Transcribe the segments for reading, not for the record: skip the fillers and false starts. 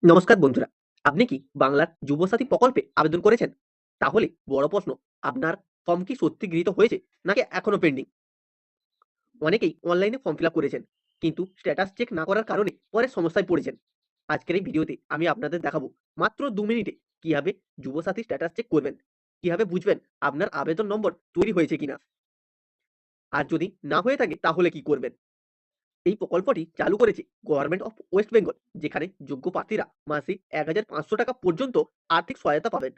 নমস্কার বন্ধুরা। আপনি কি বাংলার যুবসাথী প্রকল্পে আবেদন করেছেন? তাহলে বড় প্রশ্ন, আপনার ফর্ম কি সত্যি গৃহীত হয়েছে নাকি এখনো পেন্ডিং? অনেকেই অনলাইনে ফর্ম ফিল আপ করেছেন, কিন্তু স্ট্যাটাস চেক না করার কারণে পরে সমস্যায় পড়েছেন। আজকের এই ভিডিওতে আমি আপনাদের দেখাবো মাত্র 2 মিনিটে কিভাবে যুবসাথী স্ট্যাটাস চেক করবেন, কিভাবে বুঝবেন আপনার আবেদন নম্বর তৈরি হয়েছে কিনা, আর যদি না হয়ে থাকে তাহলে কি করবেন। এই প্রকল্পটি চালু করেছে গভর্নমেন্ট অফ ওয়েস্ট বেঙ্গল, যেখানে যোগ্য প্রার্থীরা মাসে ১,৫০০ টাকা পর্যন্ত আর্থিক সহায়তা পাবেন।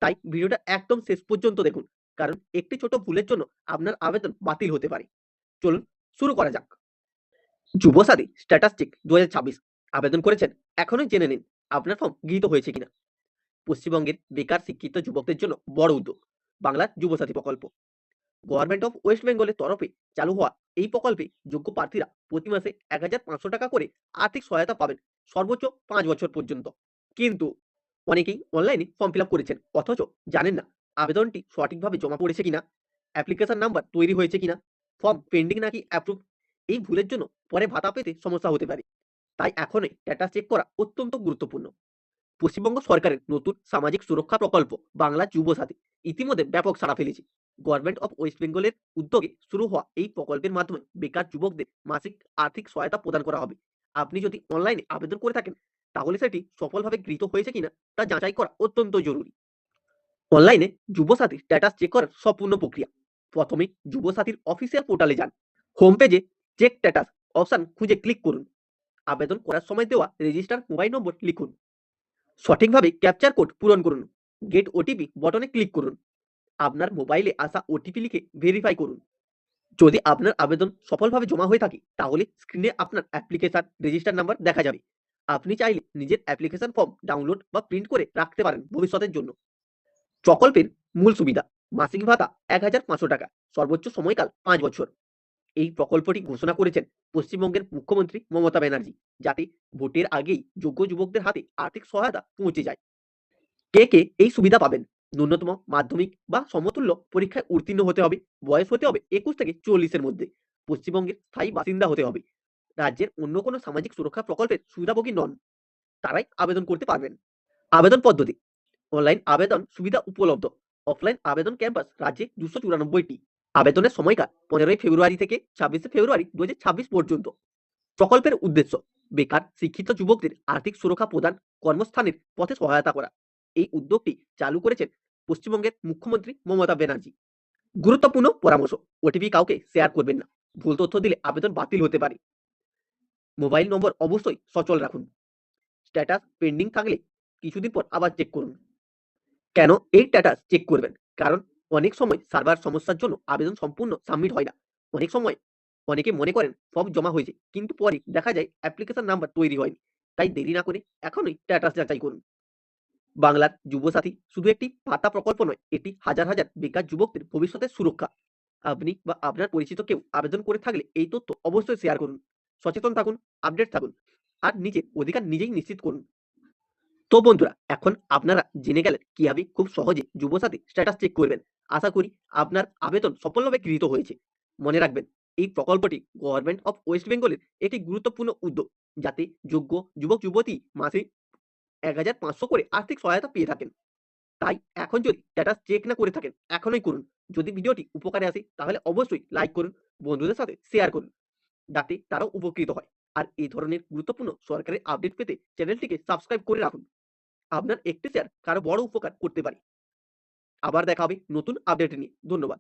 তাই ভিডিওটা একদম শেষ পর্যন্ত দেখুন, কারণ একটি ছোট ভুলের জন্য আপনার আবেদন বাতিল হতে পারে। চলুন শুরু করা যাক। যুবসাথী স্ট্যাটাস চেক ২০২৬ আবেদন করেছেন, এখনই জেনে নিন আপনার ফর্ম গৃহীত হয়েছে কিনা। পশ্চিমবঙ্গের বেকার শিক্ষিত যুবকদের জন্য বড় উদ্যোগ বাংলার যুবসাথী প্রকল্প। গভর্নমেন্ট অফ ওয়েস্ট বেঙ্গলের তরফে চালু হওয়া এই প্রকল্পে যোগ্য প্রার্থীরা প্রতি মাসে ১,৫০০ টাকা করে আর্থিক সহায়তা পাবেন, সর্বোচ্চ ৫ বছর পর্যন্ত। কিন্তু অনেকেই অনলাইনে ফর্ম ফিল আপ করেছেন, অথচ জানেন না আবেদনটি সঠিকভাবে জমা পড়েছে কিনা, অ্যাপ্লিকেশন নাম্বার তৈরি হয়েছে কিনা, ফর্ম পেন্ডিং নাকি অ্যাপ্রুভ। এই ভুলের জন্য পরে ভাতা পেতে সমস্যা হতে পারে। তাই এখনই স্ট্যাটাস চেক করা অত্যন্ত গুরুত্বপূর্ণ। পশ্চিমবঙ্গ সরকারের নতুন সামাজিক সুরক্ষা প্রকল্প বাংলা যুবসাথী ইতিমধ্যে ব্যাপক সাড়া ফেলেছে। গভর্নমেন্ট অফ ওয়েস্ট বেঙ্গলের উদ্যোগে শুরু হওয়া এই প্রকল্পের মাধ্যমে বেকার যুবকদের মাসিক আর্থিক সহায়তা প্রদান করা হবে। আপনি যদি অনলাইনে আবেদন করে থাকেন, তাহলে সেটি সফলভাবে গৃহীত হয়েছে কিনা তা যাচাই করা অত্যন্ত জরুরি। অনলাইনে যুবসাথী স্ট্যাটাস চেক করার সম্পূর্ণ প্রক্রিয়া। প্রথমে যুবসাথীর অফিসিয়াল পোর্টালে যান। হোম পেজে চেক স্ট্যাটাস অপশন খুঁজে ক্লিক করুন। আবেদন করার সময় দেওয়া রেজিস্টার মোবাইল নম্বর লিখুন। সঠিকভাবে ক্যাপচার কোড পূরণ করুন। গেট ওটিপি বটনে ক্লিক করুন। আপনার মোবাইলে আসা ওটিপি লিখে ভেরিফাই করুন। যদি আপনার আবেদন সফলভাবে জমা হয়ে থাকে, তাহলে স্ক্রিনে আপনার অ্যাপ্লিকেশন রেজিস্টার নাম্বার দেখা যাবে। আপনি চাইলে নিজের অ্যাপ্লিকেশন ফর্ম ডাউনলোড বা প্রিন্ট করে রাখতে পারেন ভবিষ্যতের জন্য। প্রকল্পের মূল সুবিধা: মাসিক ভাতা ১,৫০০ টাকা, সর্বোচ্চ সময়কাল ৫ বছর। এই প্রকল্পটি ঘোষণা করেছেন পশ্চিমবঙ্গের মুখ্যমন্ত্রী মমতা ব্যানার্জি, যাতে ভোটের আগেই যোগ্য যুবকদের হাতে আর্থিক সহায়তা পৌঁছে যায়। কে এই সুবিধা পাবেন? ন্যূনতম মাধ্যমিক বা সমতুল্য পরীক্ষায় উত্তীর্ণ হতে হবে। বয়স হতে হবে ২১ থেকে ৪০ এর মধ্যে। পশ্চিমবঙ্গের স্থায়ী বাসিন্দা হতে হবে। রাজ্যের অন্য কোনো সামাজিক সুরক্ষা প্রকল্পের সুবিধাভোগী নন, তারাই আবেদন করতে পারবেন। আবেদন পদ্ধতি: অনলাইন আবেদন সুবিধা উপলব্ধ। অফলাইন আবেদন ক্যাম্পাস রাজ্যে ২৯৪টি। আবেদনের সময়কাল ১৫ই ফেব্রুয়ারি থেকে ২৬শে ফেব্রুয়ারি ২০২৬ পর্যন্ত। প্রকল্পের উদ্দেশ্য: বেকার শিক্ষিত যুবকদের আর্থিক সুরক্ষা প্রদান, কর্মস্থানের পথে সহায়তা করা। এই উদ্যোগটি চালু করেছেন পশ্চিমবঙ্গের মুখ্যমন্ত্রী মমতা ব্যানার্জি। গুরুত্বপূর্ণ পরামর্শ: ওটিপি কাউকে শেয়ার করবেন না। ভুল তথ্য দিলে আবেদন বাতিল হতে পারে। মোবাইল নম্বর অবশ্যই সচল রাখুন। স্ট্যাটাস পেন্ডিং থাকলে কিছুদিন পর আবার চেক করুন। কেন এই স্ট্যাটাস চেক করবেন? কারণ অনেক সময় সার্ভার সমস্যার জন্য আবেদন সম্পূর্ণ সাবমিট হয় না। অনেক সময় অনেকে মনে করেন ফর্ম জমা হয়েছে, কিন্তু পরে দেখা যায় অ্যাপ্লিকেশন নাম্বার তৈরি হয়নি। তাই দেরি না করে এখনই স্ট্যাটাস যাচাই করুন। বাংলার যুবসাথী শুধু একটি ভাতা প্রকল্প নয়, এটি হাজার হাজার বেকার যুবকদের ভবিষ্যতের সুরক্ষা। আপনি বা আপনার পরিচিত কেউ আবেদন করে থাকলে এই তথ্য অবশ্যই শেয়ার করুন। সচেতন থাকুন, আপডেট থাকুন, আর নিজের অধিকার নিজেই নিশ্চিত করুন। তো বন্ধুরা, এখন আপনারা জেনে গেলেন কিভাবে খুব সহজে যুবসাথী স্ট্যাটাস চেক করবেন। আশা করি আপনার আবেদন সফলভাবে গৃহীত হয়েছে। মনে রাখবেন, এই প্রকল্পটি গভর্নমেন্ট অফ ওয়েস্ট বেঙ্গলের একটি গুরুত্বপূর্ণ উদ্যোগ, যাতে যোগ্য যুবক যুবতী মাসে ১,৫০০ করে আর্থিক সহায়তা পেয়ে থাকেন। তাই এখন যদি স্ট্যাটাস চেক না করে থাকেন, এখনই করুন। যদি ভিডিওটি উপকারে আসে তাহলে অবশ্যই লাইক করুন, বন্ধুদের সাথে শেয়ার করুন, যাতে তারাও উপকৃত হয়। আর এই ধরনের গুরুত্বপূর্ণ সরকারি আপডেট পেতে চ্যানেলটিকে সাবস্ক্রাইব করে রাখুন। আপনার একটি শেয়ার কারো বড় উপকার করতে পারে। আবার দেখা হবে নতুন আপডেট নিয়ে। ধন্যবাদ।